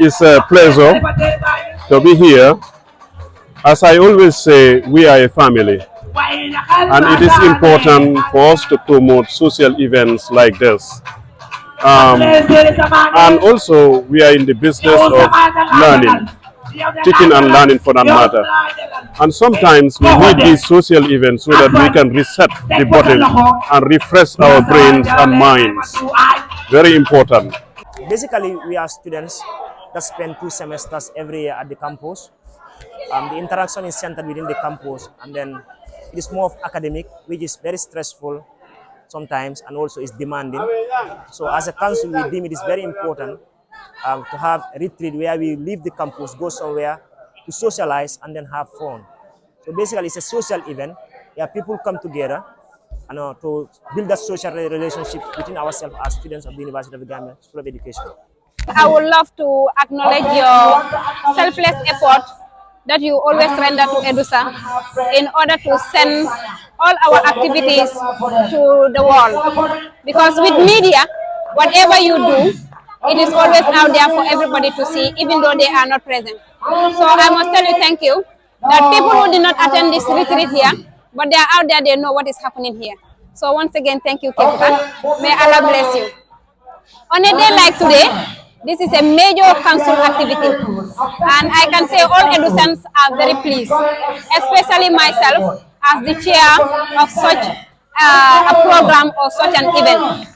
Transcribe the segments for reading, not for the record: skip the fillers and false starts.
It's a pleasure to be here. As I always say, we are a family, and it is important for us to promote social events like this. And also, we are in the business of learning, teaching and learning for that matter. And sometimes we need these social events so that we can reset the body and refresh our brains and minds. Very important. Basically, we are students that spend 2 semesters every year at the campus. The interaction is centered within the campus, and then it is more of academic, which is very stressful sometimes and also is demanding. So as a council, we deem it is very important to have a retreat where we leave the campus, go somewhere to socialize and then have fun. So basically, it's a social event where people come together and to build that social relationship between ourselves as students of the University of the Gambia School of Education. I would love to acknowledge your selfless effort that you always render to Edusa in order to send all our activities to the world. Because with media, whatever you do, it is always out there for everybody to see, even though they are not present. So I must tell you thank you that people who did not attend this retreat here, but they are out there, they know what is happening here. So once again, thank you, Kepuka. May Allah bless you. On a day like today, this is a major council activity, and I can say all Edusans are very pleased, especially myself as the chair of such a program or such an event.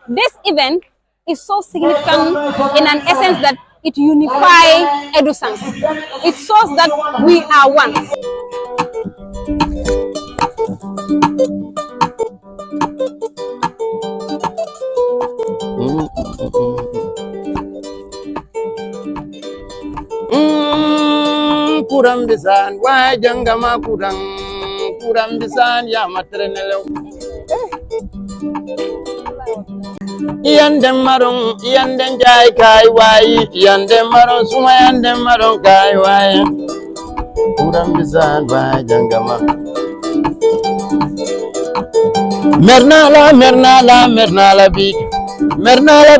This event is so significant in an essence that it unifies Edusans. It shows that we are one. Kurang bisan wajang gama kurang bisan ya matrenelo iyan dem jai kai wai iyan dem marong suma iyan dem marong kai wai kurang bisan wajang gama mernala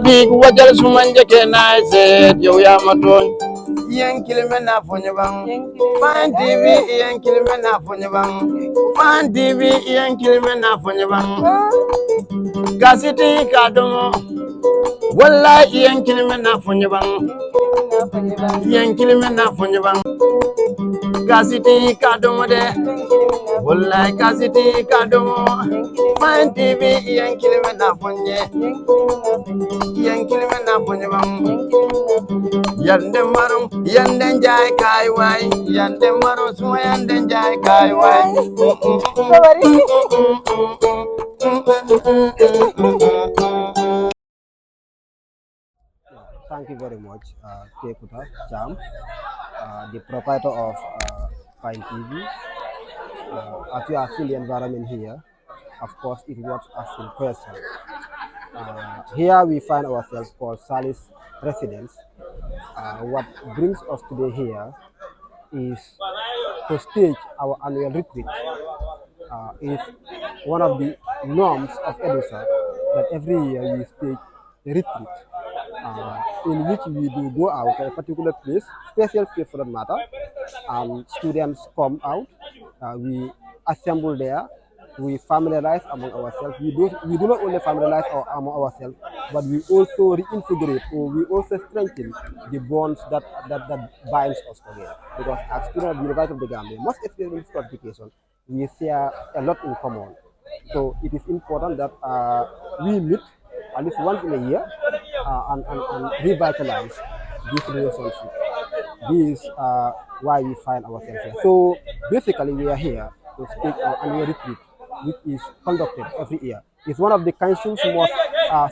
big wajal sumanje ke naise yo ya maton Iyan kilime na fonye bang Fan TV iyan kilime na fonye bang Fan TV iyan kilime na fonye bang Gasiti kadomo Walla iyan kilime na fonye bang Iyan kilime na fonye bang Gasiti kadomo de Walla gasiti kadomo Fan TV iyan kilime na fonye Iyan kilime na fonye bang Yande marong, yande jai kai wai, yande marong suma yande jai kai wai. Thank you very much, Kekuta Jam, the proprietor of Fine TV. As you are seeing the environment here, of course, it was asked in question. Here we find ourselves called Salis residents. What brings us today here is to stage our annual retreat. It is one of the norms of Edusa that every year we stage a retreat in which we do go out to a particular place, special place for that matter, and students come out, we assemble there, we familiarize among ourselves. We do not only familiarize among ourselves, but we also reinvigorate or we also strengthen the bonds that binds us together. Because as students of the University of the Gambia, most especially in school education, we share a lot in common. So it is important that we meet at least once in a year and revitalize this relationship. This is why we find ourselves here. So basically, we are here to speak our annual retreat, which is conducted every year. It's one of the council's most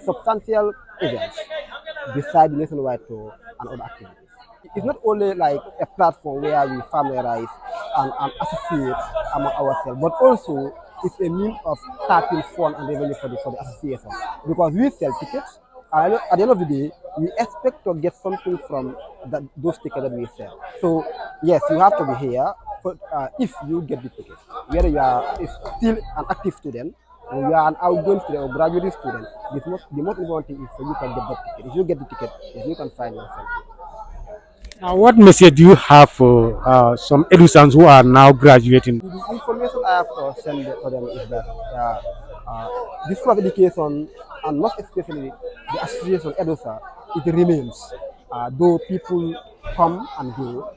substantial events, besides the nationwide tour and other activities. It's not only like a platform where we familiarize and associate among ourselves, but also it's a means of tapping fund and revenue for the association. Because we sell tickets, at the end of the day, we expect to get something from those tickets that we sell. So yes, you have to be here if you get the ticket. Whether you are still an active student, or you are an outgoing student or graduate student, the most important thing is for you to get that ticket. If you get the ticket, yes, you can find yourself. What message do you have for some Edusans who are now graduating? The information I have to send to them is that uh, this kind of education, and most especially the association Edusa, it remains. Though people come and go,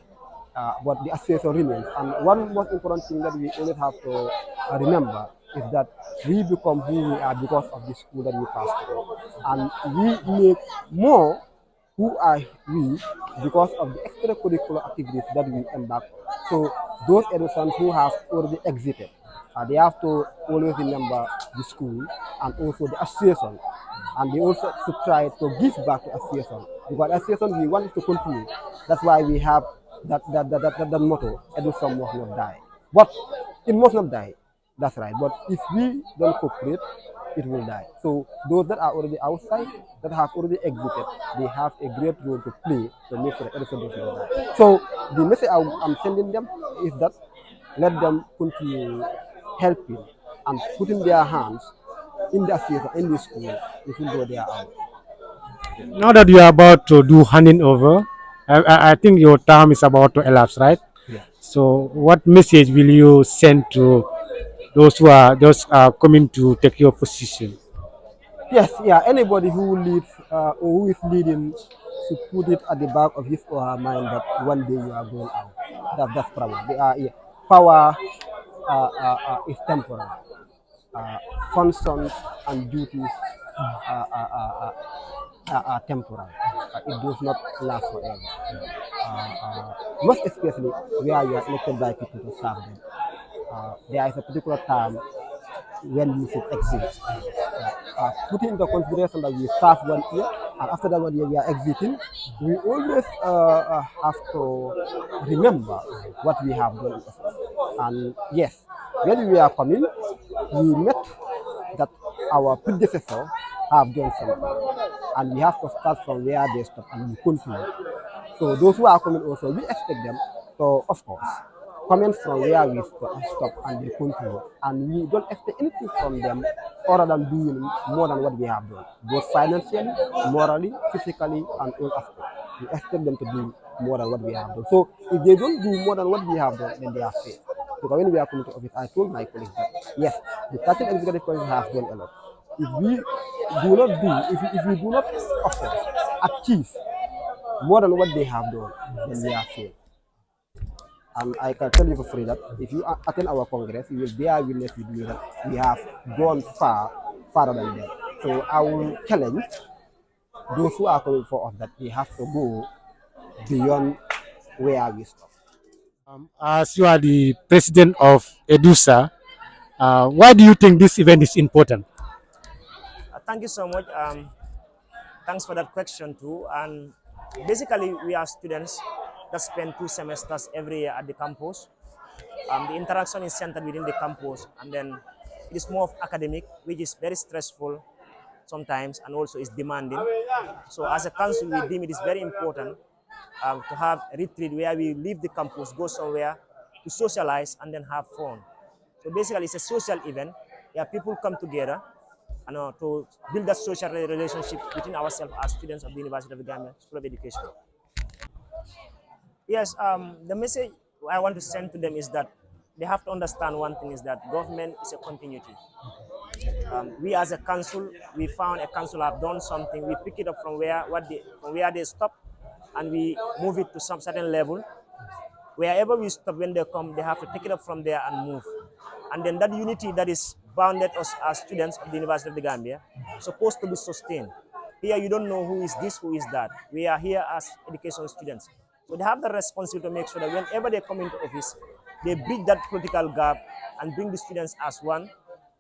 but the association remains. And one most important thing that we always have to remember is that we become who we are because of the school that we pass through. And we make more who are we because of the extracurricular activities that we embark on. So those educants who have already exited, they have to always remember the school and also the association. And they also to try to give back to association because association we want to continue. That's why we have that motto, Edusa must not die. But it must not die. That's right. But if we don't cooperate, it will die. So those that are already outside, that have already exited, they have a great role to play to make sure that Edusa does not die. So the message I'm sending them is that let them continue helping and putting their hands in the association, in the school, even though they are out. Now that you are about to do handing over, I think your term is about to elapse, right? Yeah. So, what message will you send to those coming to take your position? Yes, yeah. Anybody who leads or who is leading should put it at the back of his or her mind that one day you are going out. That's power. Yeah. Power is temporal. Uh, Functions and duties are, are, are, are, are temporal. It does not last forever. Most especially where you are elected by people to serve them. There is a particular time when you should exit. Putting into consideration that we serve 1 year, and after that 1 year we are exiting, we always have to remember what we have done in office. And yes, when we are coming, we met that our predecessor have done something, and we have to start from where they stop and we continue. So those who are coming also, we expect them to, of course, comment from where we stop and they continue. And we don't expect anything from them other than doing more than what we have done, both financially, morally, physically, and all aspects. We expect them to do more than what we have done. So if they don't do more than what we have done, then they are failed. Because when we are coming to office, I told my colleagues that yes, the 13 executive committee has done a lot. If we do not do, if we do not, of course, achieve more than what they have done, then we are failed. And I can tell you for free that if you attend our congress, you will bear witness with me that we have gone farther than them. So I will challenge those who are coming for us that we have to go beyond where we stop. As you are the president of Edusa, why do you think this event is important? Thank you so much. Thanks for that question too. And basically, we are students that spend 2 semesters every year at the campus. The interaction is centered within the campus, and then it is more of academic, which is very stressful sometimes and also is demanding. So as a council, we deem it is very important to have a retreat where we leave the campus, go somewhere to socialize and then have fun. So basically, it's a social event where people come together and to build that social relationship between ourselves as students of the University of the Gambia School of Education. Yes, the message I want to send to them is that they have to understand one thing is that government is a continuity. We as a council, we found a council have done something. We pick it up from where they stop, and we move it to some certain level. Wherever we stop, when they come, they have to take it up from there and move. And then that unity that is bounded us as students of the University of the Gambia supposed to be sustained. Here you don't know who is this, who is that. We are here as education students. So they have the responsibility to make sure that whenever they come into office, they bridge that political gap and bring the students as one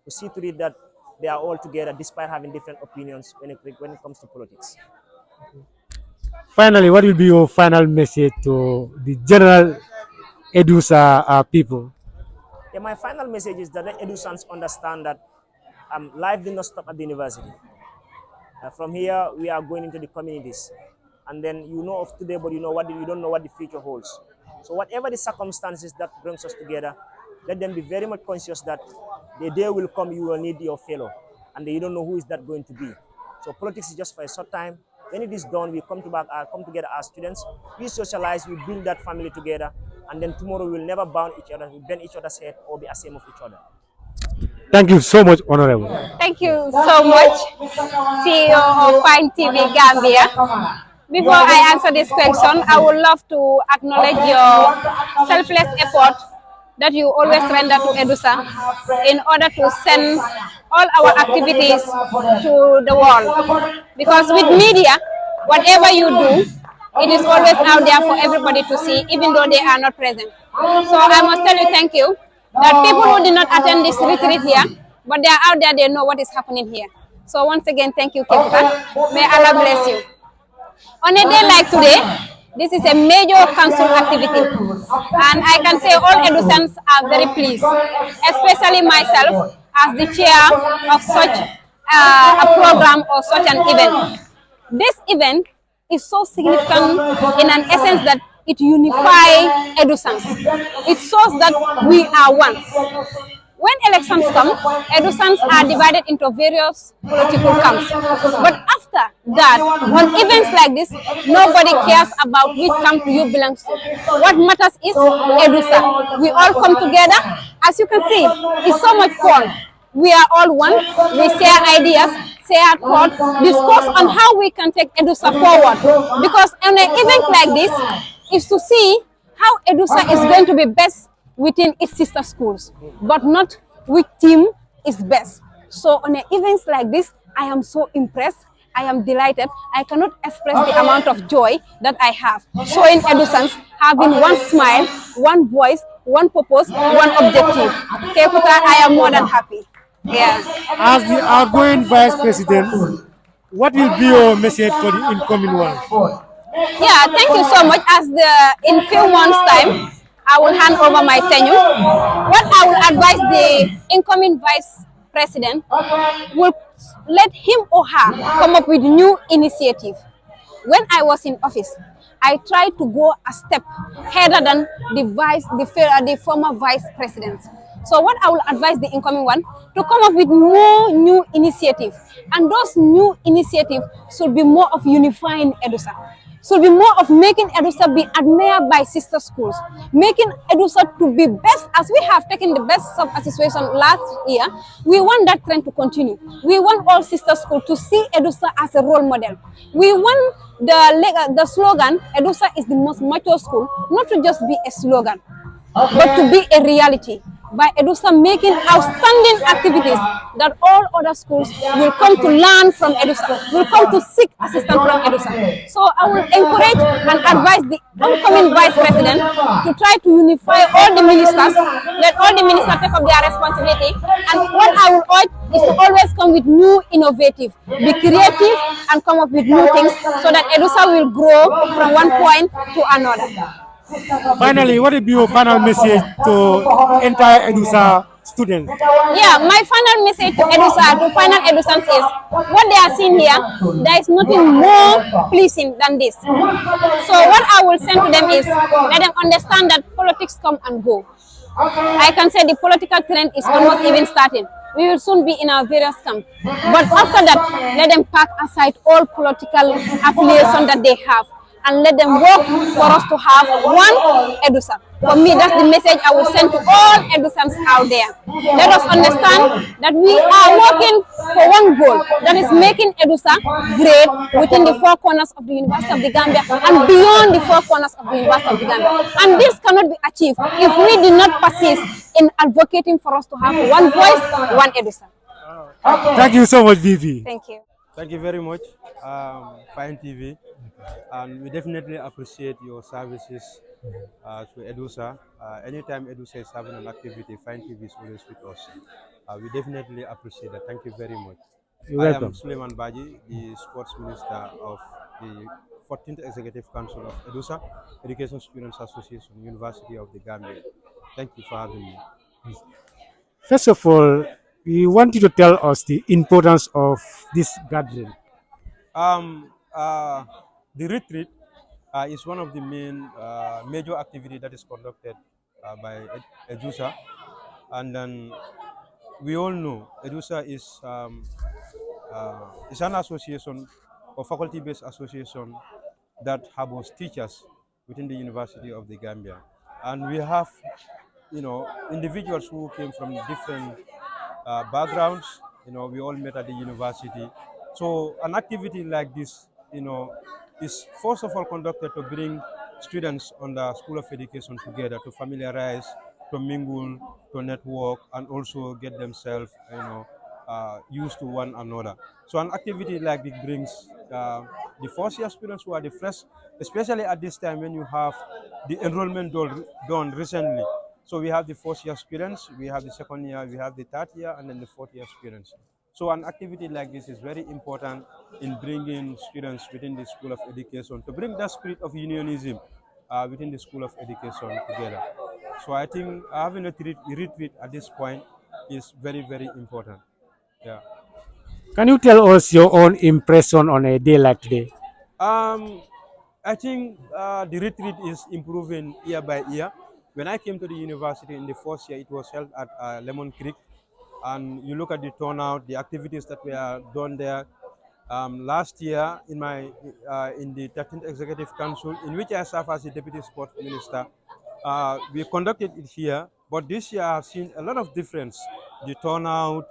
to see to it that they are all together despite having different opinions when it comes to politics. Finally, what will be your final message to the general Edusa people? Yeah, my final message is that the Edusans understand that life did not stop at the university. From here, we are going into the communities, and then you know of today, but you don't know what the future holds. So whatever the circumstances that brings us together, let them be very much conscious that the day will come you will need your fellow, and you don't know who is that going to be. So politics is just for a short time. When it is done, we come together as students, we socialize, we build that family together, and then tomorrow we will never bound each other, we bend each other's head or be ashamed of each other. Thank you so much, Honorable. Thank you so much, CEO of Fine TV Gambia. Before I answer this question, I would love to acknowledge your selfless effort that you always render to Edusa in order to send all our activities to the world. Because with media, whatever you do, it is always out there for everybody to see, even though they are not present. So I must tell you thank you that people who did not attend this retreat here, but they are out there, they know what is happening here. So once again, thank you, Kepuka. May Allah bless you. On a day like today, this is a major council activity, and I can say all Edusans are very pleased, especially myself as the chair of such a program or such an event. This event is so significant in an essence that it unifies Edusans. It shows that we are one. When elections come, Edusans are divided into various political camps. But after that, on events like this, nobody cares about which camp you belong to. What matters is Edusa. We all come together. As you can see, it's so much fun. We are all one. We share ideas, share thoughts, discuss on how we can take Edusa forward. Because on an event like this is to see how Edusa is going to be best within its sister schools, but not which team is best. So on events like this, I am so impressed. I am delighted. I cannot express the amount of joy that I have. Showing Edusans having one smile, one voice, one purpose, one objective. Kekuta, I am more than happy. Yeah. As the outgoing Vice President, what will be your message for the incoming ones? Yeah, thank you so much. In few months' time, I will hand over my tenure. What I will advise the incoming Vice President will let him or her come up with new initiative. When I was in office, I tried to go a step further than the former Vice President. So what I will advise the incoming one to come up with more new initiatives, and those new initiatives should be more of unifying Edusa. Should be more of making Edusa be admired by sister schools, making Edusa to be best, as we have taken the best sub-association last year. We want that trend to continue. We want all sister schools to see Edusa as a role model. We want the slogan, Edusa is the most mature school, not to just be a slogan, but to be a reality. By Edusa making outstanding activities that all other schools will come to learn from Edusa, will come to seek assistance from Edusa. So I will encourage and advise the incoming Vice President to try to unify all the ministers, let all the ministers take up their responsibility, and what I will urge is to always come with new innovative, be creative and come up with new things so that Edusa will grow from one point to another. Finally, what will be your final message to entire Edusa students? Yeah, my final message to Edusa, to final Edusans is, what they are seeing here, there is nothing more pleasing than this. So what I will send to them is, let them understand that politics come and go. I can say the political trend is almost even starting. We will soon be in our various camps. But after that, let them pack aside all political affiliation that they have, and let them work for us to have one Edusa. For me, that's the message I will send to all Edusans out there. Let us understand that we are working for one goal, that is making Edusa great within the four corners of the University of the Gambia and beyond the four corners of the University of the Gambia. And this cannot be achieved if we do not persist in advocating for us to have one voice, one Edusa. Thank you so much, Vivi. Thank you. Thank you very much, Fine TV, and we definitely appreciate your services to Edusa. Anytime Edusa is having an activity, Fine TV is always with us. We definitely appreciate that. Thank you very much. You're I welcome. am Suleiman Baji, the Sports Minister of the 14th Executive Council of Edusa, Education Students Association, University of the Gambia. Thank you for having me. First of all, we want you to tell us the importance of this gathering. Um, uh, the retreat is one of the main major activity that is conducted by Edusa, and then we all know Edusa is an association or faculty-based association that harbors teachers within the University of the Gambia. And we have, individuals who came from different backgrounds. We all met at the university. So an activity like this, is first of all conducted to bring students on the School of Education together to familiarize, to mingle, to network, and also get themselves, used to one another. So an activity like this brings the first year students who are the fresh, especially at this time when you have the enrollment done recently. So we have the first year students, we have the second year, we have the third year, and then the fourth year students. So an activity like this is very important in bringing students within the School of Education to bring that spirit of unionism within the School of Education together. So I think having a retreat at this point is very, very important. Yeah. Can you tell us your own impression on a day like today? Um, I think the retreat is improving year by year. When I came to the university in the first year, it was held at Lemon Creek, and you look at the turnout, the activities that were done there. Last year, in the 13th Executive Council, in which I serve as the Deputy Sports Minister, we conducted it here. But this year, I've seen a lot of difference. The turnout,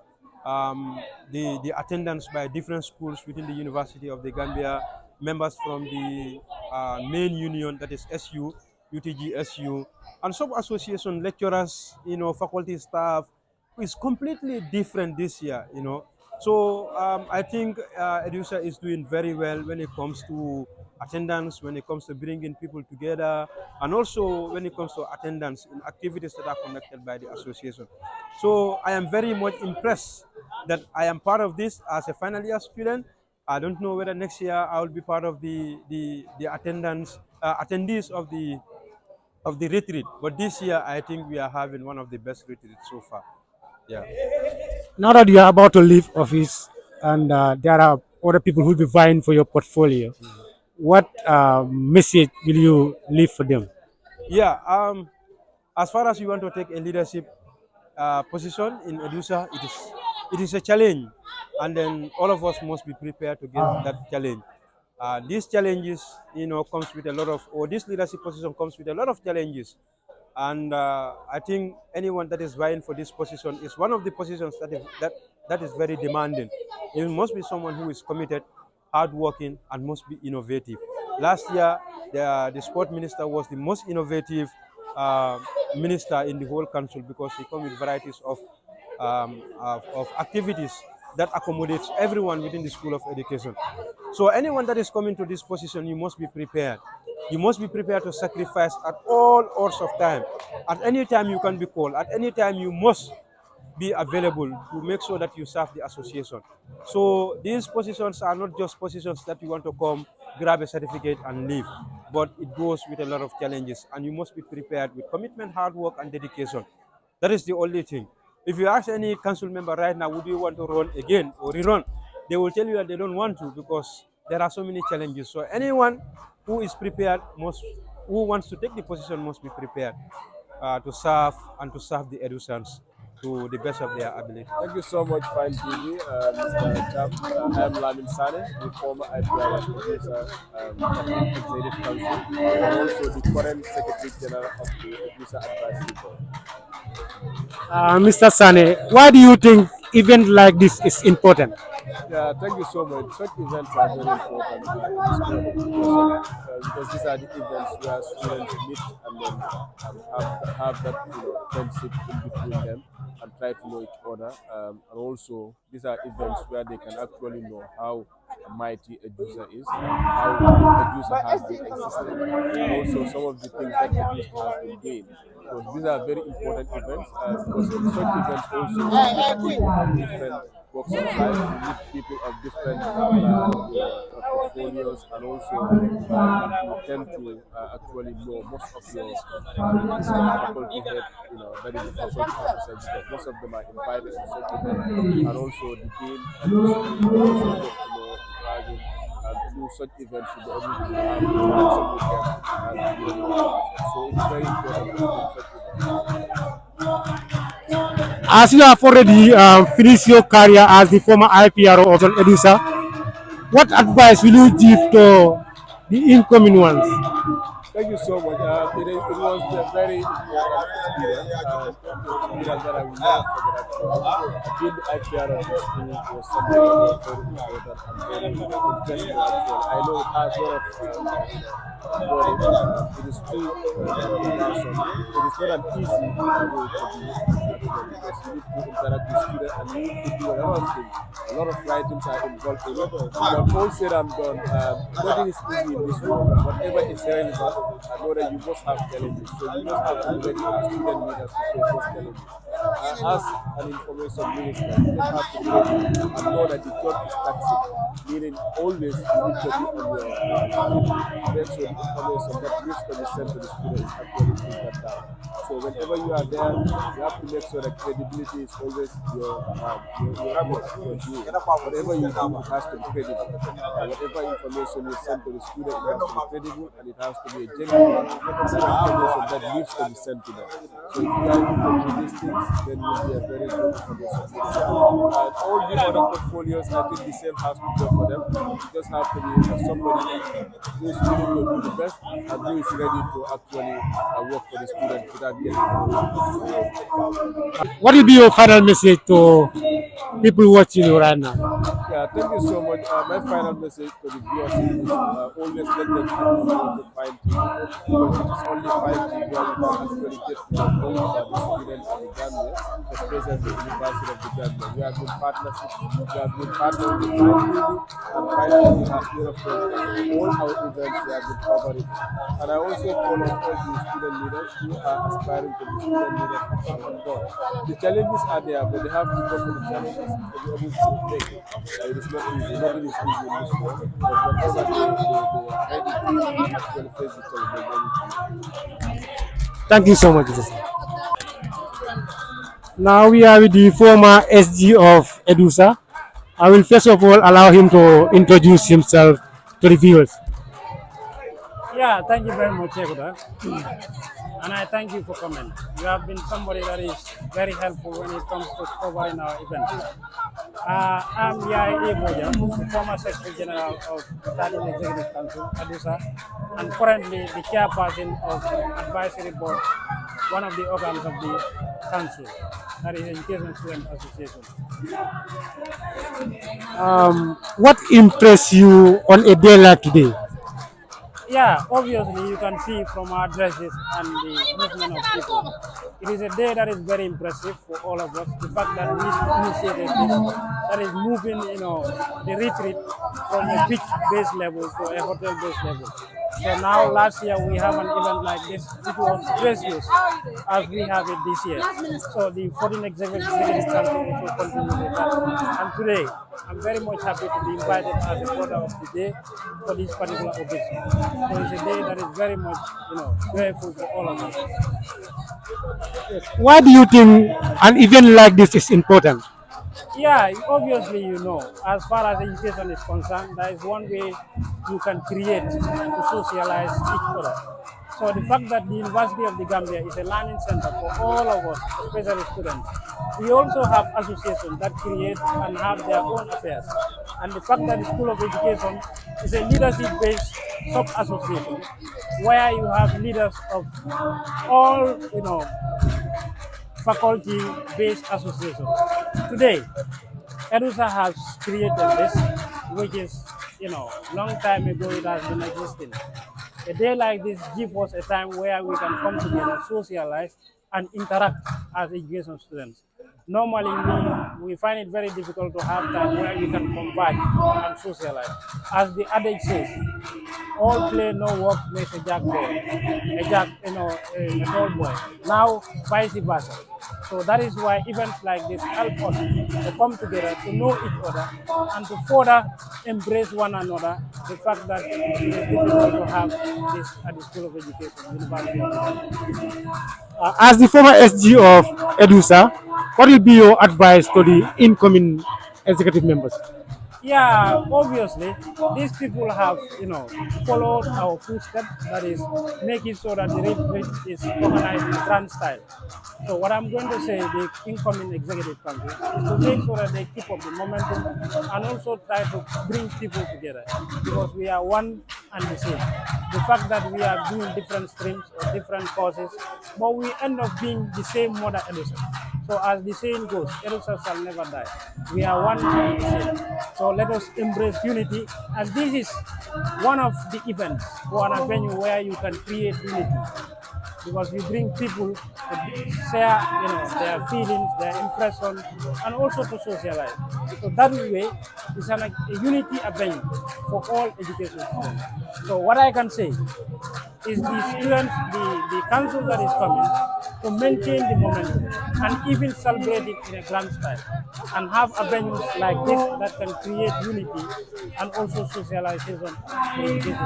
um, the attendance by different schools within the University of the Gambia, members from the main union, that is SU, UTG SU, and some association lecturers, faculty staff, is completely different this year. So I think Edusa is doing very well when it comes to attendance, when it comes to bringing people together, and also when it comes to attendance in activities that are conducted by the association. So I am very much impressed that I am part of this as a final year student. I don't know whether next year I will be part of the attendance attendees of the retreat, but this year I think we are having one of the best retreats so far. Yeah. Now that you are about to leave office and there are other people who will be vying for your portfolio, what message will you leave for them? Yeah. As far as you want to take a leadership position in Edusa, it is a challenge, and then all of us must be prepared to get that challenge. These challenges, comes with a lot of, or this leadership position comes with a lot of challenges, and I think anyone that is vying for this position is one of the positions that is very demanding. It must be someone who is committed, hardworking, and must be innovative. Last year, the sport minister was the most innovative uh, minister in the whole council because he comes with varieties of activities that accommodates everyone within the School of Education. So anyone that is coming to this position, you must be prepared. You must be prepared to sacrifice at all hours of time. At any time you can be called. At any time you must be available to make sure that you serve the association. So these positions are not just positions that you want to come, grab a certificate and leave, but it goes with a lot of challenges, and you must be prepared with commitment, hard work, and dedication. That is the only thing. If you ask any council member right now, would you want to run again or rerun? They will tell you that they don't want to because there are so many challenges. So anyone who is prepared who wants to take the position must be prepared to serve and to serve the Edusans to the best of their ability. Thank you so much, Fine TV, Mr. Cham. I am Lamin Sane, the former IPRS producer, Executive Council, and also the current Secretary General of the Edusa Advisory Board. Mr. Sane, why do you think event like this is important? Yeah, thank you so much. Such events are very important in the School of Education because these are the events where students meet and then have that friendship in between them and try to know each other. And also, these are events where they can actually know how mighty Edusa is, how Edusa has been existing, and also some of the things that Edusa has been doing. So these are very important events because in such events also we meet people of different walks of life. We meet people of different portfolios, and also you tend to actually know most of your faculty head, that is the faculty officer, because most of them are invited to such events, and also the dean and the school. You also get to know the person through such events. You'll be able to have interaction with them during your semester. So it's very important to attend such events. As you have already finished your career as the former IPRO of Edusa, what advice will you give to the incoming ones? Thank you so much. It was a very important experience and an experience that I will never forget actually. Being the IPR of the school was something that was very important and very interesting actually. I know it has a lot of, for it. It is true that there are some, it is not an easy way to be actually because you need to interact with students and you need to do a lot of things. A lot of writings are involved in it. But all said and done, nothing is easy in this world. Whatever is relevant, I know that you must have challenges. So you must have to be ready as student leaders to face those challenges. As an information minister, you just have to be ready and know that the job is taxing, meaning always you need to be on your feet to make sure the information that needs to be sent to the student is actually filtered down. So whenever you are there, you have to make sure that credibility is always your due. Whatever you do, it has to be credible. Whatever information you send to the student, it has to be credible and it has to be a genuine one and an information that needs to be sent to them. So if you are able to do these things, then you'll be a very good information minister. And all the other portfolios, I think the same has to go for them. You just have to be somebody who is willing to do the best and who is ready to actually work for the student without getting anything from the student. What will be your final message to people watching you right now? Yeah, thank you so much. My final message to the viewership is always let them keep on watching Fine TV because it is only Fine TV where we can actually get to know more about the students in the Gambia, especially the University of the Gambia. We have been partnerships, we have been partnering with Fine TV, and Fine TV has made a broadcast. All our events we have been covering it. And I also call on all the student leaders who are aspiring to be student leaders to come on board. The challenges are there, but they have to go for the challenges to be able to make it. It is not easy. Nothing is easy in this world. But whenever they are ready to actually face the challenge, they're ready to make it. Thank you so much. Now we are with the former SG of Edusa. I will first of all allow him to introduce himself to the viewers. Yeah, thank you very much, Ekuda. And I thank you for coming. You have been somebody that is very helpful when it comes to covering our event. I'm Yai Eboja, the former Secretary General of Starting Executive Council, Edusa, and currently the chairperson of Advisory Board, one of the organs of the council, that is Education Student Association. What impressed you on a day like today? Yeah, obviously you can see from our dresses and the movement of people. It is a day that is very impressive for all of us. The fact that we initiated this, that is moving, the retreat from a beach-based level to a hotel-based level. So now, last year we have an event like this. It was gracious as we have it this year. So the 14th Executive Council also continues with that. And today, I'm very much happy to be invited as a brother of the day for this particular occasion. So it's a day that is very much, grateful for all of us. Why do you think an event like this is important? Yeah, obviously, as far as education is concerned, there is one way you can create to socialize each other. So the fact that the University of the Gambia is a learning center for all of us, especially students, we also have associations that create and have their own affairs. And the fact that the School of Education is a leadership-based sub-association where you have leaders of all, faculty-based associations. Today, Edusa has created this, which is, long time ago it has been existing. A day like this gives us a time where we can come together, socialize, and interact as education students. Normally, we find it very difficult to have time where we can converge and socialize. As the adage says, all play no work makes a jack boy, a tall boy. Now, vice versa. So that is why events like this help us to come together, to know each other, and to further embrace one another. The fact that it is difficult to have this at the School of Education, University of Education. As the former SG of Edusa, what will be your advice to the incoming executive members? Yeah, obviously, these people have, followed our footsteps. That is, making sure that the retreat is organized in grand style. So what I'm going to say, the incoming executive council, is to make sure that they keep up the momentum and also try to bring people together because we are one and the same. The fact that we are doing different streams or different courses, but we end up being the same mother Edusa. So as the saying goes, Edusa shall never die. We are one and the same. So let us embrace unity, and this is one of the events or an venue where you can create unity because you bring people to share, their feelings, their impressions, and also to socialize. So that way, it's a unity event for all education students. So what I can say is the students, the council that is coming to maintain the momentum and even celebrate it in a grand style and have avenues like this that can create unity and also socialization for education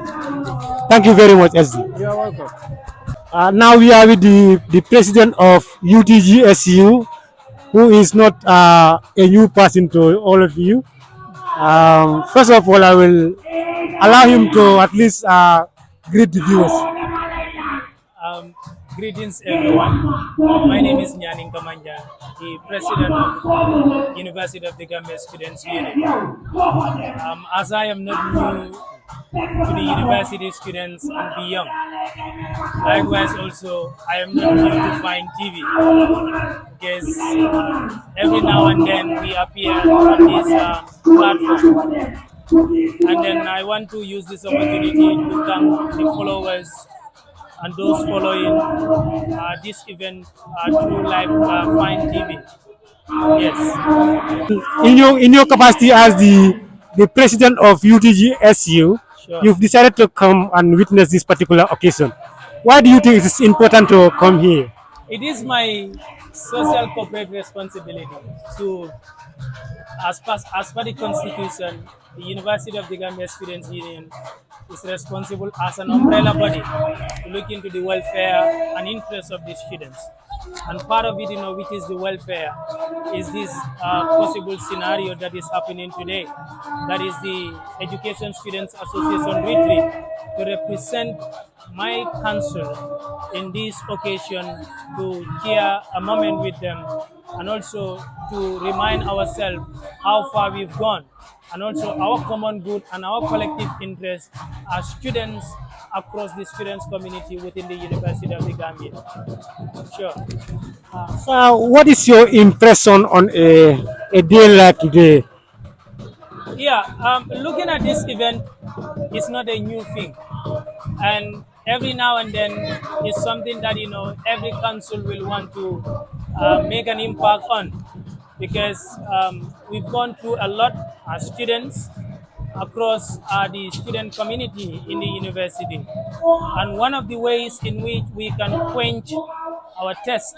students. Thank you very much, SD. You are welcome. Now we are with the president of UTGSU, who is not a new person to all of you. First of all, I will allow him to at least greet the viewers. Um, Greetings, everyone. My name is Nyaning Kamanja, the president of University of the Gambia Students Union. As I am not new to the university students and beyond, likewise also I am not new to Fine TV because every now and then we appear on this platform. And then I want to use this opportunity to thank the followers and those following this event through live Fine TV. Yes. In your capacity as the president of UTGSU, Sure. you've decided to come and witness this particular occasion. Why do you think it is important to come here? It is my social corporate responsibility to, as per the Constitution, the University of the Gambia Students Union is responsible as an umbrella body to look into the welfare and interests of the students. And part of it, which is the welfare, is this possible scenario that is happening today. That is the Education Students Association retreat to represent my council in this occasion to share a moment with them and also to remind ourselves how far we've gone and also our common good and our collective interest as students across the students community within the University of the Gambia. Sure. So, what is your impression on a day like today? Yeah, looking at this event is not a new thing. And every now and then is something that every council will want to make an impact on because we've gone through a lot as students across the student community in the university, and one of the ways in which we can quench our test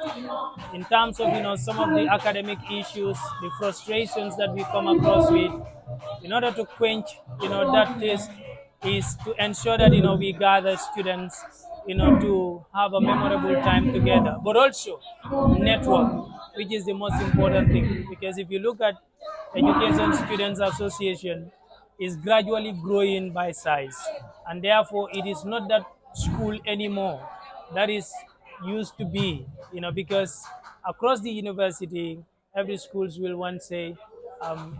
in terms of some of the academic issues, the frustrations that we come across with, in order to quench that test is to ensure that we gather students to have a memorable time together, but also network, which is the most important thing. Because if you look at Education Students Association, is gradually growing by size, and therefore it is not that school anymore that is used to be, because across the university, every schools will once say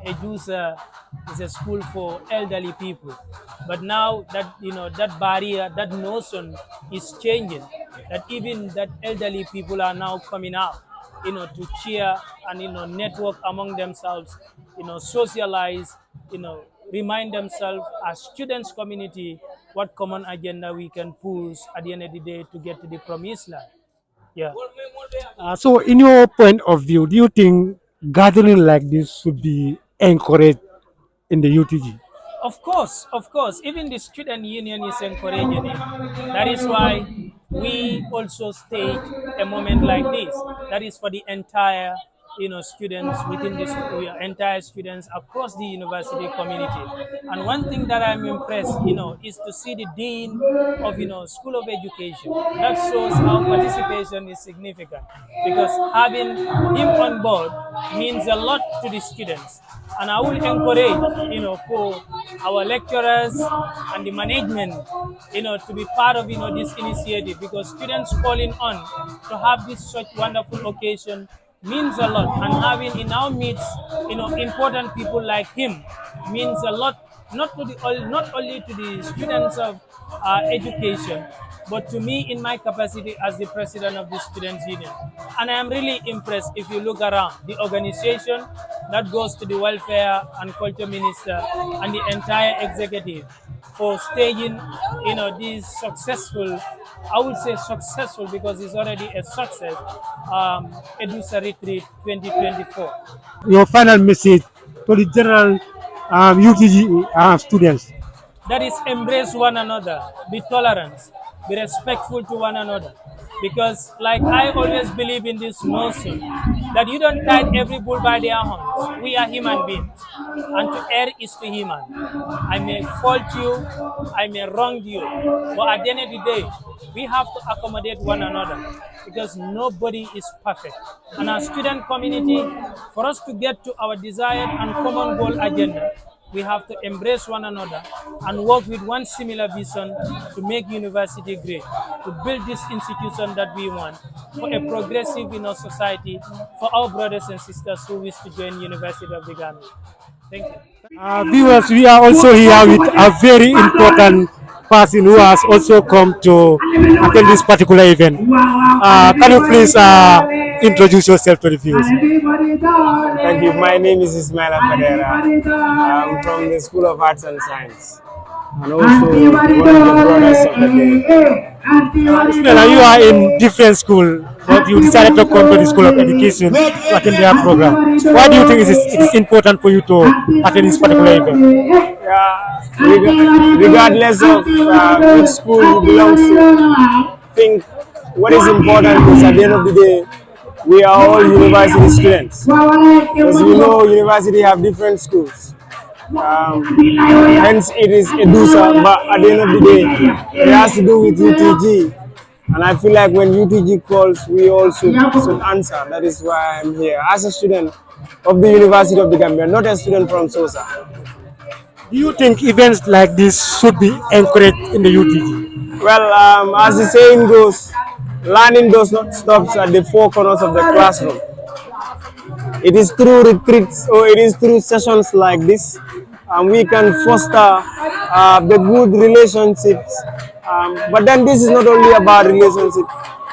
Edusa is a school for elderly people. But now that that barrier, that notion is changing. That even that elderly people are now coming out, to cheer and network among themselves, socialize, remind themselves as students community what common agenda we can push at the end of the day to get to the promised land. Yeah. So, in your point of view, do you think gathering like this should be encouraged in the UTG? Of course, even the student union is encouraging it. That is why we also stage a moment like this. That is for the entire, students within this entire students across the university community. And one thing that I'm impressed, is to see the dean of, School of Education. That shows how participation is significant because having him on board means a lot to the students. And I will encourage, for our lecturers and the management, to be part of, this initiative, because students calling on to have this such wonderful occasion means a lot. And having in our midst, important people like him means a lot, not only to the students of education, but to me in my capacity as the president of the Students' Union. And I am really impressed if you look around the organization that goes to the Welfare and Culture Minister and the entire executive for staging, this successful, I would say successful because it's already a success, Edusa Retreat 2024. Your final message to the general UTG students. That is, embrace one another, be tolerant, be respectful to one another. Because, like I always believe in this notion that you don't tie every bull by their horns. We are human beings, and to err is to human. I may fault you, I may wrong you, but at the end of the day, we have to accommodate one another because nobody is perfect. And our student community, for us to get to our desired and common goal agenda, we have to embrace one another and work with one similar vision to make university great, to build this institution that we want for a progressive society for our brothers and sisters who wish to join University of the Gambia. Thank you. Viewers, we are also here with a very important person who has also come to attend this particular event. Can you please introduce yourself to the viewers? Thank you. My name is Ismaila Fadera. I'm from the School of Arts and Science, and also one of the brothers of the day. Ismaila, you are in different school, but you decided to come to the School of Education to attend their program. Why do you think it is important for you to attend this particular event? Regardless of which school you belong to, I think what is important is at the end of the day, we are all university students. Because we know university have different schools. Hence it is Edusa, but at the end of the day, it has to do with UTG. And I feel like when UTG calls, we all should answer. That is why I'm here as a student of the University of the Gambia, not a student from Sosa. Do you think events like this should be encouraged in the UTG? Well, as the saying goes, learning does not stop at the four corners of the classroom. It is through retreats or it is through sessions like this we can foster the good relationships. But then this is not only about relationships,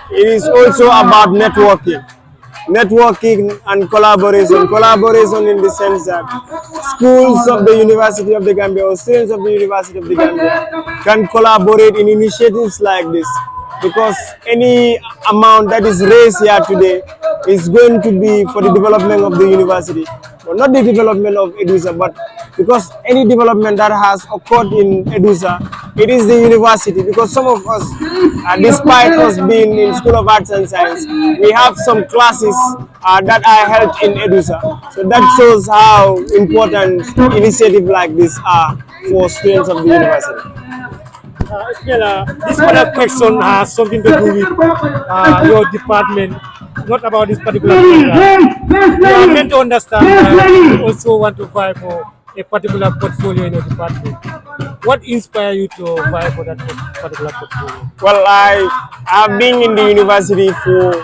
it is also about networking. Networking and collaboration. Collaboration in the sense that schools of the University of the Gambia or students of the University of the Gambia can collaborate in initiatives like this, because any amount that is raised here today is going to be for the development of the university, but not the development of Edusa, but because any development that has occurred in Edusa, it is the university. Because some of us, despite us being in School of Arts and Science, we have some classes that are held in Edusa. So that shows how important initiatives like this are for students of the university. This other question has something to do with your department, not about this particular program. You are meant to understand that you also want to vie for a particular portfolio in your department. What inspired you to vie for that particular portfolio? Well, I have been in the university for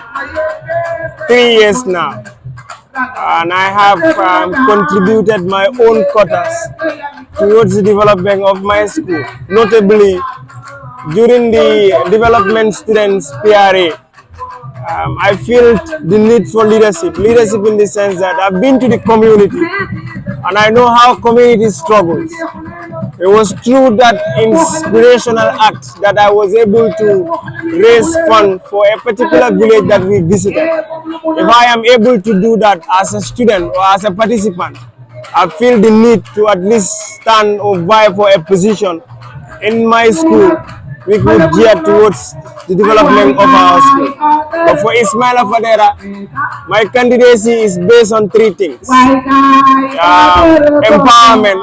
3 years now, and I have contributed my own quotas towards the development of my school. Notably, during the development students PRA, I feel the need for leadership. Leadership in the sense that I've been to the community and I know how community struggles. It was through that inspirational act that I was able to raise funds for a particular village that we visited. If I am able to do that as a student or as a participant, I feel the need to at least stand or vie for a position in my school we could gear towards the development of our school. But for Ismaila Fadera, my candidacy is based on 3 things. Empowerment.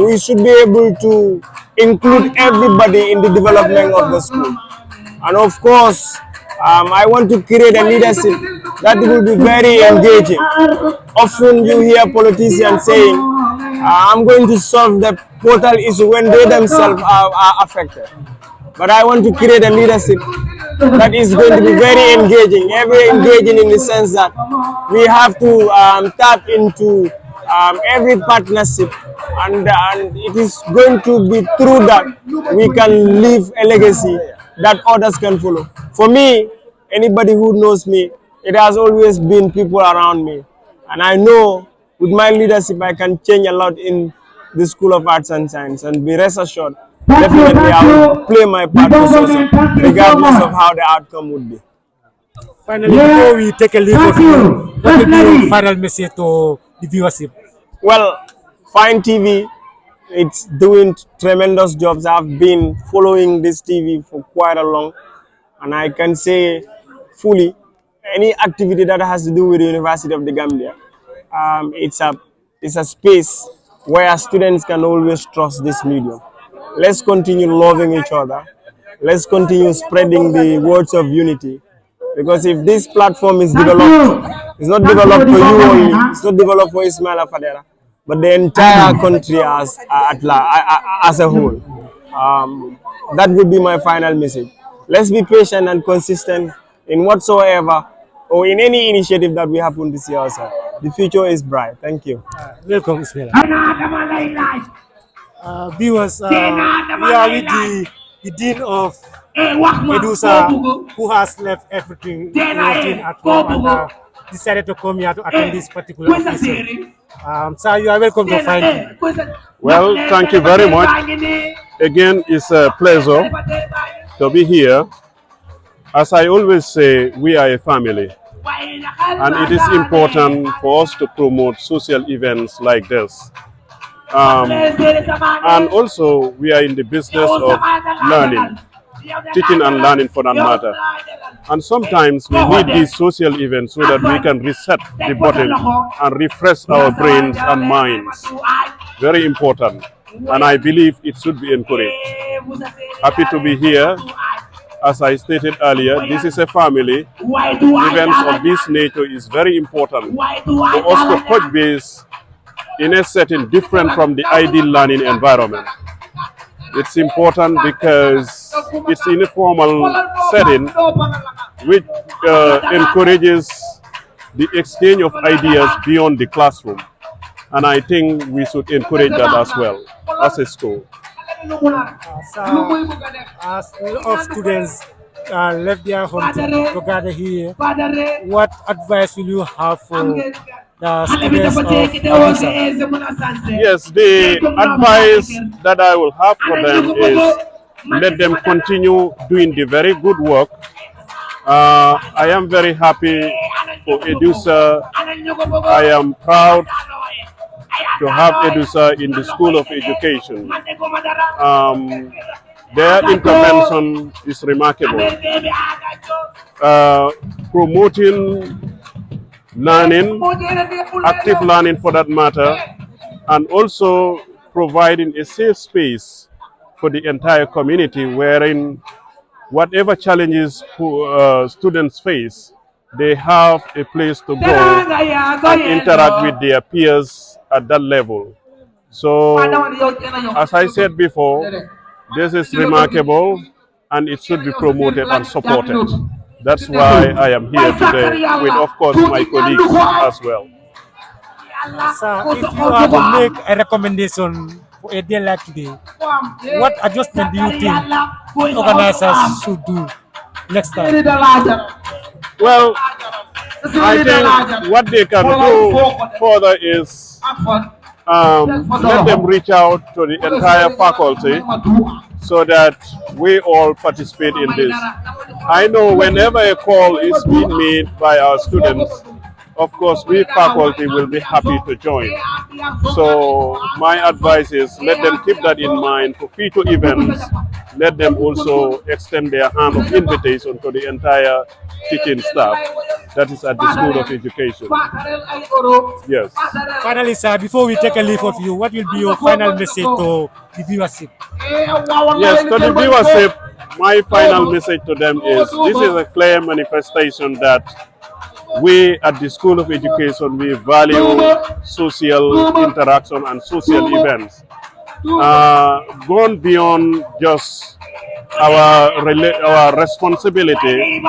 We should be able to include everybody in the development of the school. And of course, I want to create a leadership that will be very engaging. often you hear politicians saying, I'm going to solve the portal issue when they themselves are affected. But I want to create a leadership that is going to be very engaging, very engaging in the sense that we have to tap into every partnership, and it is going to be through that we can leave a legacy that others can follow. For me, anybody who knows me, it has always been people around me. And I know with my leadership, I can change a lot in the School of Arts and Science, and be rest assured, definitely I will play my part for social, regardless of how the outcome would be. Finally, before we take a leave of you, what will be your final message to the viewership? Well, Fine TV, it's doing tremendous jobs. I've been following this TV for quite a long, and I can say fully, any activity that has to do with the University of the Gambia, it's a space where students can always trust this medium. Let's continue loving each other. Let's continue spreading the words of unity. Because if this platform is developed, it's not developed for you only, it's not developed for Ismaila Fadera, but the entire country as a whole. That would be my final message. Let's be patient and consistent in whatsoever or in any initiative that we happen to see ourselves. The future is bright. Thank you. Welcome, Ismaila. Viewers, we are with the Dean of Edusa, who has left everything at home and decided to come here to attend this particular occasion. Sir, you are welcome to Fine TV. Well, thank you very much. Again, it's a pleasure to be here. As I always say, we are a family. And it is important for us to promote social events like this. And also, we are in the business of learning, teaching and learning for that matter. And sometimes we need these social events so that we can reset the body and refresh our brains and minds. Very important. And I believe it should be encouraged. Happy to be here. As I stated earlier, this is a family. Events of this nature is very important for us to touch base in a setting different from the ideal learning environment. It's important because it's in a formal setting which encourages the exchange of ideas beyond the classroom. And I think we should encourage that as well as a school. As a lot of students left their home to gather here, what advice will you have for the students of Edusa? Yes, the advice that I will have for them is let them continue doing the very good work. I am very happy for Edusa. I am proud to have Edusa in the School of Education. Their intervention is remarkable. Promoting learning, active learning for that matter, and also providing a safe space for the entire community wherein whatever challenges students face, they have a place to go and interact with their peers at that level. So, as I said before, this is remarkable and it should be promoted and supported. That's why I am here today with, of course, my colleagues as well. Sir, if you are to make a recommendation for a day like today, what adjustment do you think organizers should do next time? Well, I think what they can do further is let them reach out to the entire faculty so that we all participate in this. I know whenever a call is being made by our students, of course, we faculty will be happy to join. So my advice is let them keep that in mind for future events. Let them also extend their hand of invitation to the entire teaching staff that is at the School of Education. Yes. Finally, sir, before we take a leave of you, what will be your final message to the viewership? Yes, to the viewership, my final message to them is this is a clear manifestation that we at the School of Education, we value social interaction and social events. Gone beyond just our responsibility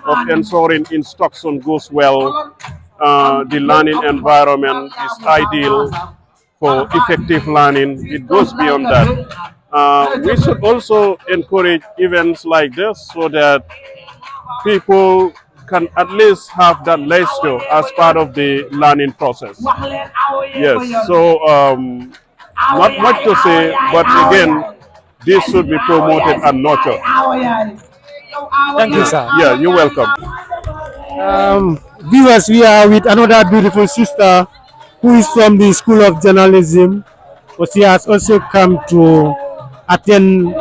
of ensuring instruction goes well, the learning environment is ideal for effective learning. It goes beyond that. We should also encourage events like this so that people can at least have that leisure as part of the learning process. Yes, so not much to say, but again, this should be promoted and nurtured. Thank you, sir. Yeah, you're welcome. Viewers, we are with another beautiful sister who is from the School of Journalism, but she has also come to attend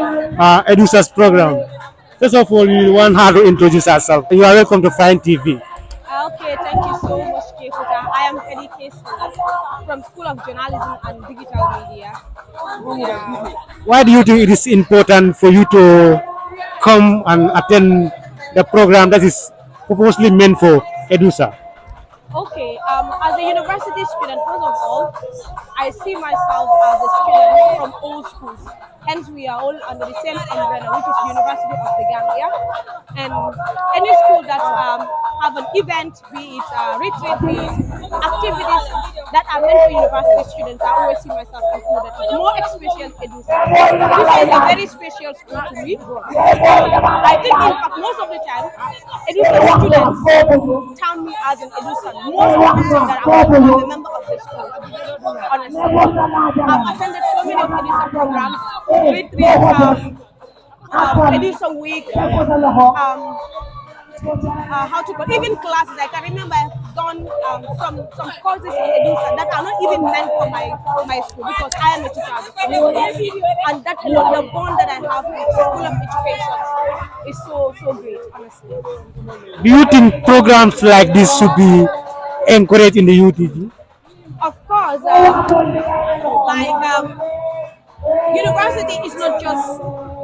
Edusa's program. First of all, we want her to introduce herself. You are welcome to Fine TV. Okay, thank you so much, Kekuta. I am Eddie Kesula from School of Journalism and Digital Media. Yeah. Why do you think it is important for you to come and attend the program that is purposely meant for Edusa? Okay, as a university student, first of all, I see myself as a student from all schools. Hence, we are all under the same umbrella, which is University of the Gambia. And any school that have an event, be it retreat, be it activities that are meant for university students, I always see myself included. More especially Edusa. Edusa is a very special school to me. I think, in fact, most of the time, Edusa students term me as an Edusa. Most of the time that I'm a member of the school, honestly. I've attended so many of Edusa programs, retreat, Edusa week, how to call, even classes. I can remember I've done some courses in Edusa that are not even meant for my school because I am a teacher at the school. And that alone, the bond that I have with School of Education is so great, honestly. Do you think programs like this should be encouraged in the UTG? Of course, university is not just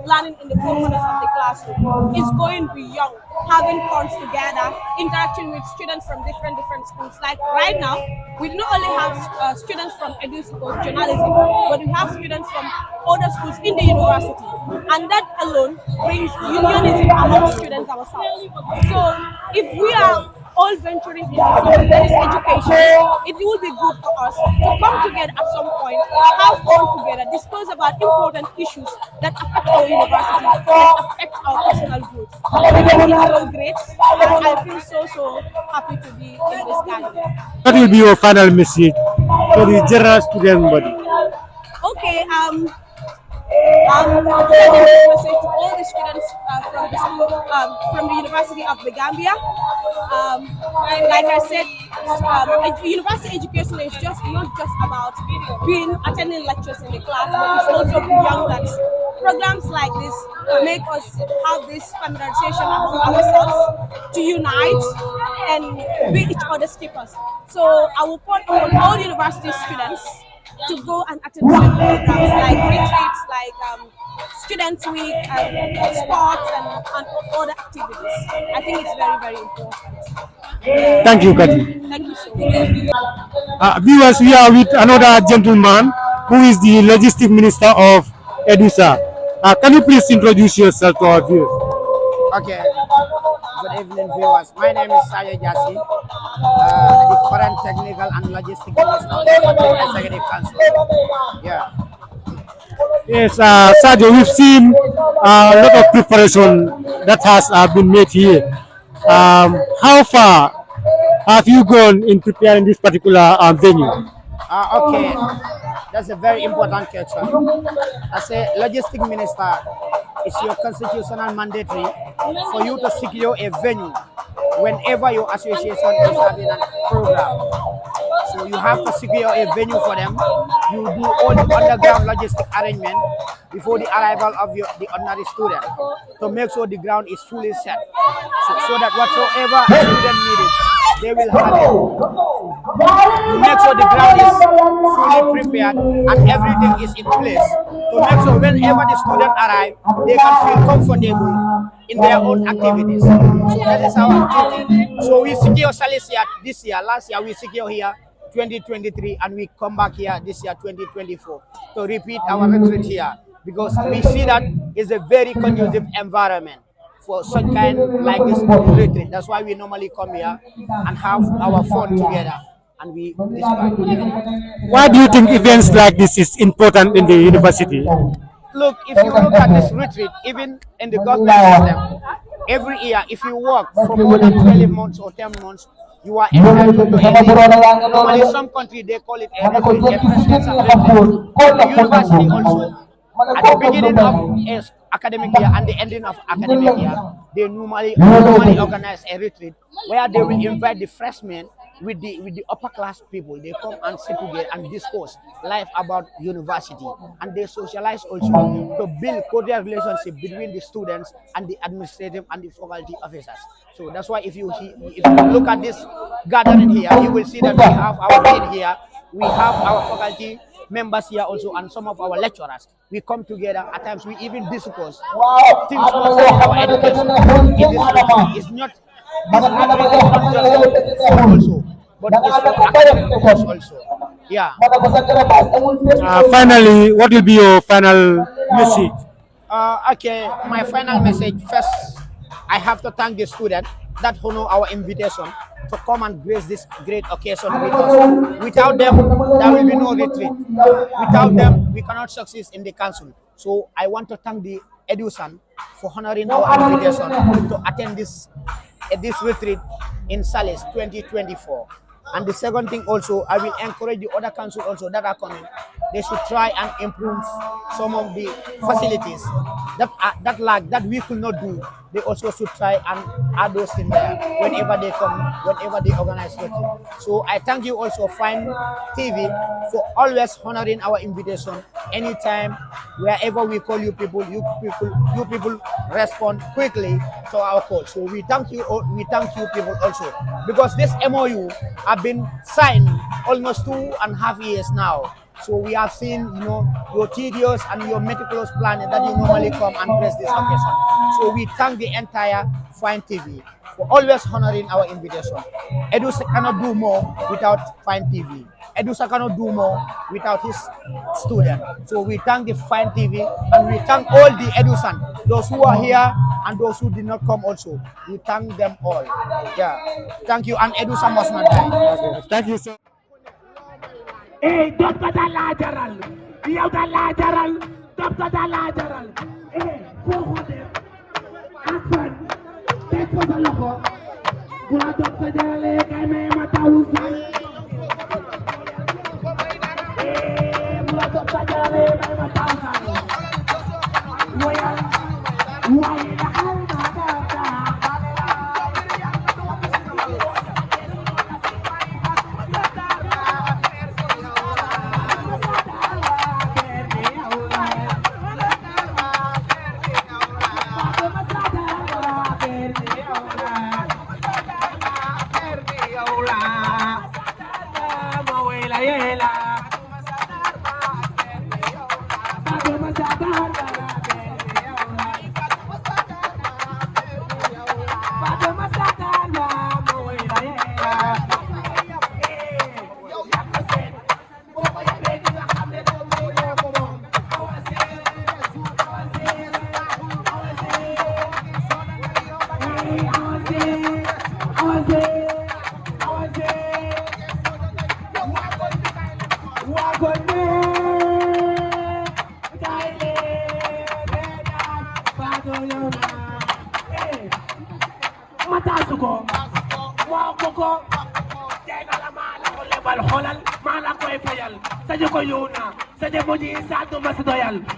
learning in the four corners of the classroom. It's going beyond, having fun together, interacting with students from different schools. Like right now, we not only have students from Edusa or journalism, but we have students from other schools in the university. And that alone brings unionism among students ourselves. So if we are all venturing into something that is education, it will be good for us to come together at some point, have fun together, discuss about important issues that affect our university, that affect our personal growth. It's so great, and I feel so happy to be in this gathering. What will be your final message to the general student body? Okay, I'm sending this message to all the students from the school, from the University of the Gambia. Like I said, university education is not just about attending lectures in the class, but it's also beyond that. Programs like this make us have this conversation among ourselves, to unite and be each other's keepers. So I will call on all university students to go and attend some programs like retreats, like Students' Week, sports, and other activities. I think it's very important. Thank you, Kati. Thank you so much. Viewers, we are with another gentleman who is the Logistics Minister of Edusa. Can you please introduce yourself to our viewers? Okay. Good evening, viewers. My name is Saya Jassi, the current Technical and Logistics Minister of the Executive Council. Yeah. Yes, Sadio, we've seen a lot of preparation that has been made here. How far have you gone in preparing this particular venue? Okay, that's a very important question. As a logistics minister, it's your constitutional mandatory for you to secure a venue whenever your association is having a program. So you have to secure a venue for them. You do all the underground logistic arrangement before the arrival of the ordinary student to make sure the ground is fully set, so that whatsoever student needed, they will have it. You make sure the ground is fully prepared and everything is in place to make sure whenever the student arrive, they can feel comfortable in their own activities. So that is our duty. So we secure Salisia this year. Last year we secure here 2023, and we come back here this year 2024 to repeat our retreat here, because we see that it's a very conducive environment for such kind like this retreat. That's why we normally come here and have our fun together, and we despite. Why do you think events like this is important in the university? Look, if you look at this retreat, even in the government system, every year, if you work for more than 12 months or 10 months, you are entitled to a leave. Normally, some country they call it a retreat, a presidential retreat. But the university also, at the beginning of a academic year and the ending of academic year, they normally organize a retreat where they will invite the freshmen with the upper class people. They come and sit together and discuss life about university, and they socialize also to build cordial relationship between the students and the administrative and the faculty officers. So that's why if you look at this gathering here, you will see that we have our dean here, we have our faculty members here also, and some of our lecturers. We come together. At times we even discuss things concerning our education in this retreat. It's not, this retreat is not just for also, but it's for academic purpose also. Yeah. Finally, what will be your final message? Okay, my final message. First, I have to thank the student that honor our invitation to come and grace this great occasion with us. Without them, there will be no retreat. Without them, we cannot succeed in the council. So I want to thank the Edusa for honoring our invitation to attend this retreat in Salis 2024. And the second thing also, I will encourage the other council also that are coming. They should try and improve some of the facilities that we could not do. They also should try and add those in there whenever they come, whenever they organize it. So I thank you also, Fine TV, for always honoring our invitation. Anytime, wherever we call you people respond quickly to our call. So we thank you people also, because this MOU have been signed almost 2.5 years now. So we have seen, your tedious and your meticulous planning that you normally come and bless this occasion. So we thank the entire Fine TV for always honoring our invitation. Edusa cannot do more without Fine TV. Edusa cannot do more without his student. So we thank the Fine TV, and we thank all the Edusan, those who are here and those who did not come also. We thank them all. Yeah. Thank you, and Edusa must not die. Thank you, sir. Doctor Dalla Jaral, yow Dalla Jaral, Doctor Dalla Jaral. Foo ko def ak fan teg ko sa loxo bu la Doctor Jaralee kay may ma taw fan. Bu la Doctor Jaralee may ma taw fan. Woyal waaye daxal ma data.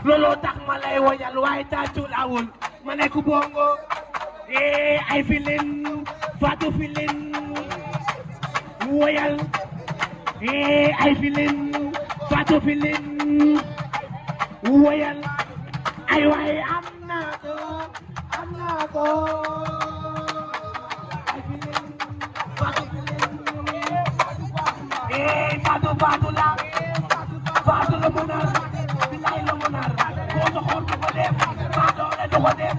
Lolo tax ma lay woyal waaye tàccul awul ma nekk bongo ay filin Fatou filin woyal ay filin Fatou filin woyal ay waaye am naa ko ay filin Fatou filin Fatou la Fatou la munar bilay la munar ko so xor ko def Fatou la do ko def